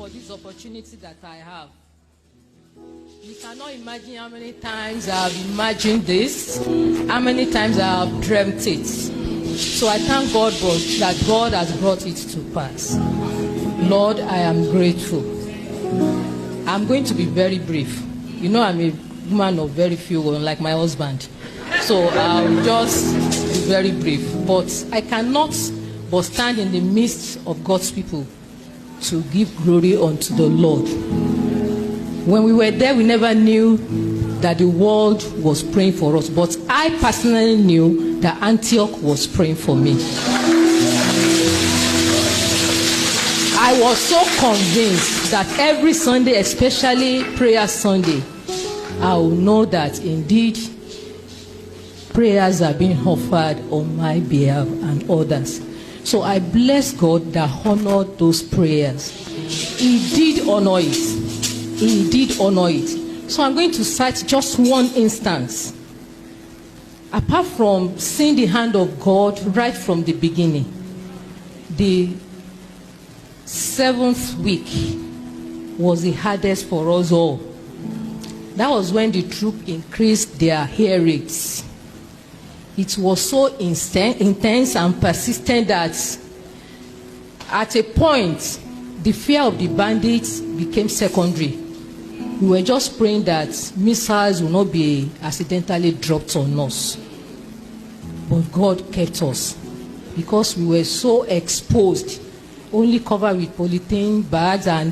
for this opportunity that I have. You cannot imagine how many times I have imagined this, how many times I have dreamt it. So I thank God that God has brought it to pass. Lord, I am grateful. I'm going to be very brief. You know, I'm a woman of very few, unlike my husband. So I'll just be very brief. But I cannot but stand in the midst of God's people to give glory unto the Lord. When we were there, we never knew that the world was praying for us. But I personally knew that Antioch was praying for me. I was so convinced that every Sunday, especially prayer Sunday, I will know that indeed prayers are being offered on my behalf and others. So I bless God that honored those prayers. He did honor it. He did honor it. So I'm going to cite just one instance. Apart from seeing the hand of God right from the beginning, the 7th week was the hardest for us all. That was when the troop increased their hair rates. It was so intense and persistent that at a point, the fear of the bandits became secondary. We were just praying that missiles will not be accidentally dropped on us. But God kept us because we were so exposed, only covered with polythene bags and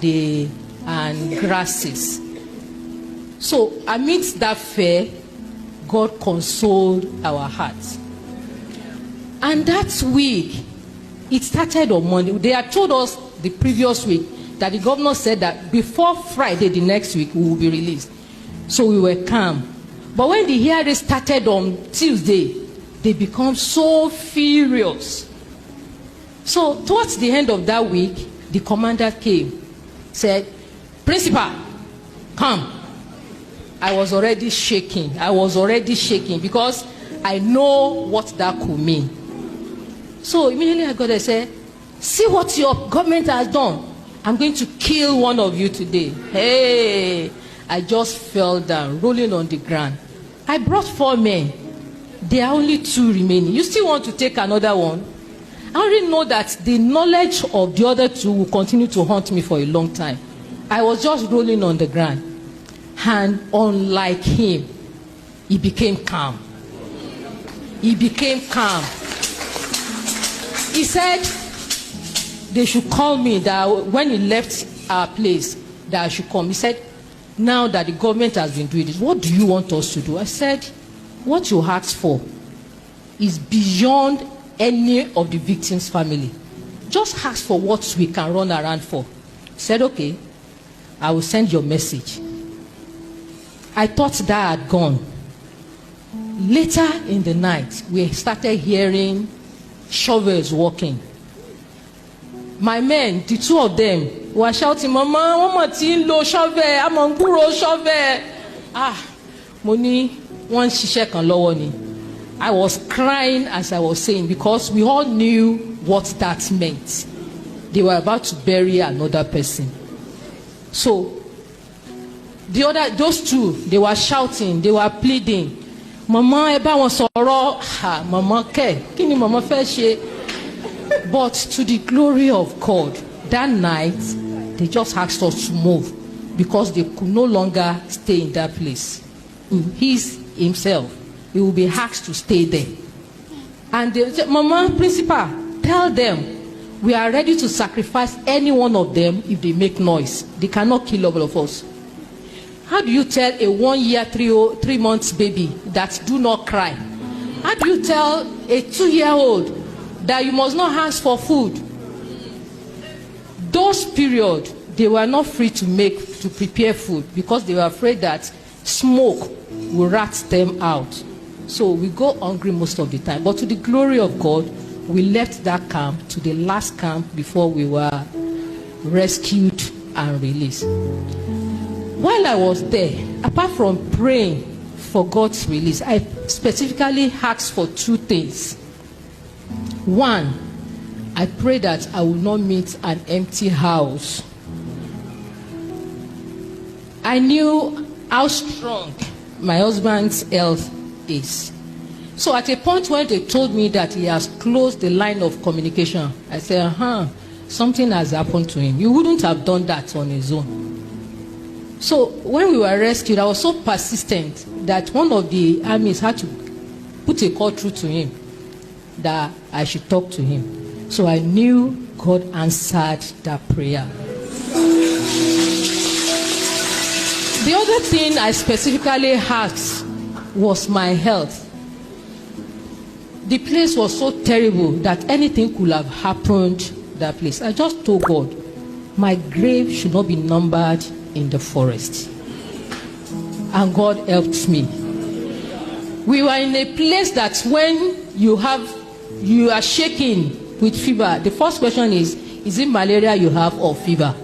grasses. So amidst that fear, God consoled our hearts. And that week, it started on Monday. They had told us the previous week that the governor said that before Friday the next week, we will be released. So we were calm. But when the hearing started on Tuesday, they become so furious. So towards the end of that week, the commander came, said, "Principal, come." I was already shaking because I know what that could mean. So immediately I got there and said, "See what your government has done. I'm going to kill one of you today." Hey, I just fell down, rolling on the ground. I brought 4 men. There are only 2 remaining. You still want to take another one? I already know that the knowledge of the other 2 will continue to haunt me for a long time. I was just rolling on the ground. And unlike him, he became calm. He became calm. He said they should call me, that when he left our place, that I should come. He said, "Now that the government has been doing this, what do you want us to do?" I said, "What you asked for is beyond any of the victims' family. Just ask for what we can run around for." He said, "Okay, I will send your message." I thought that had gone. Later in the night, we started hearing shovels walking. My men, the 2 of them, were shouting, "Mama, Mama, Tilo, shovel, I'm on Guro, shovel." Money, one shisha kan lowo ni. I was crying as I was saying because we all knew what that meant. They were about to bury another person. So those 2, they were shouting, they were pleading, "Mama, eba won soro." Mama ke, kini mama fe se? But to the glory of God, that night, they just asked us to move because they could no longer stay in that place. He himself, he will be asked to stay there. And they said, "Mama, Principal, tell them we are ready to sacrifice any one of them if they make noise. They cannot kill all of us." How do you tell a 1 year, 3 months baby that do not cry? How do you tell a 2-year-old that you must not ask for food? Those periods, they were not free to prepare food because they were afraid that smoke will rat them out. So we go hungry most of the time. But to the glory of God, we left that camp to the last camp before we were rescued and released. While I was there, apart from praying for God's release, I specifically asked for 2 things. One, I pray that I will not meet an empty house. I knew how strong my husband's health is. So at a point when they told me that he has closed the line of communication, I said, something has happened to him. You wouldn't have done that on his own. So when we were rescued, I was so persistent that one of the armies had to put a call through to him that I should talk to him. So I knew God answered that prayer. The other thing I specifically asked was my health. The place was so terrible that anything could have happened that place. I just told God, my grave should not be numbered in the forest. And God helped me. We were in a place that when you are shaking with fever, the first question is it malaria you have or fever?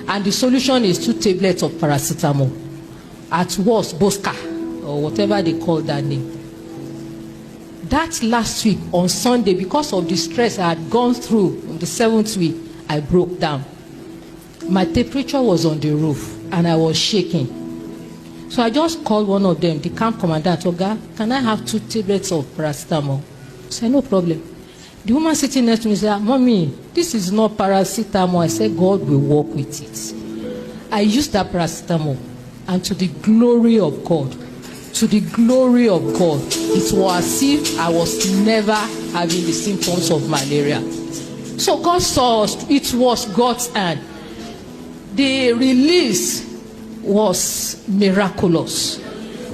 And the solution is 2 tablets of paracetamol. At worst, Bosca, or whatever they call that name. That last week on Sunday, because of the stress I had gone through on the 7th week, I broke down. My temperature was on the roof and I was shaking. So I just called one of them, the camp commandant, Oga, can I have 2 tablets of paracetamol? I said, no problem. The woman sitting next to me said, Mommy, this is not paracetamol. I said, God will work with it. I used that paracetamol, and to the glory of God, it was as if I was never having the symptoms of malaria. So God saw us. It was God's hand. The release was miraculous.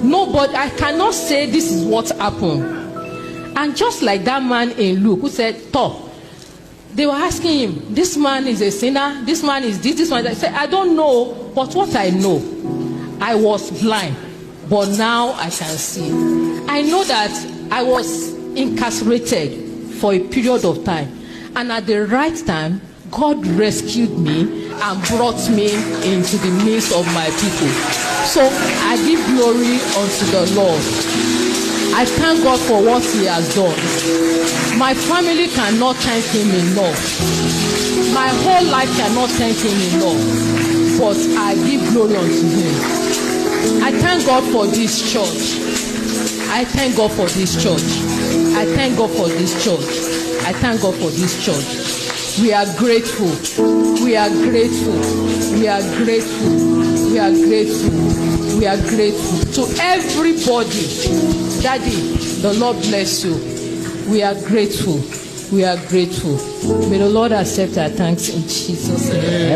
Nobody, I cannot say this is what happened. And just like that man in Luke who said, Toh, they were asking him, this man is a sinner, this man is this man. I said, I don't know, but what I know, I was blind, but now I can see. I know that I was incarcerated for a period of time, and at the right time, God rescued me and brought me into the midst of my people. So I give glory unto the Lord. I thank God for what He has done. My family cannot thank Him enough. My whole life cannot thank Him enough. But I give glory unto Him. I thank God for this church. I thank God for this church. I thank God for this church. I thank God for this church. We are grateful. We are grateful. We are grateful. We are grateful. We are grateful to everybody. Daddy, the Lord bless you. We are grateful. We are grateful. May the Lord accept our thanks in Jesus' name.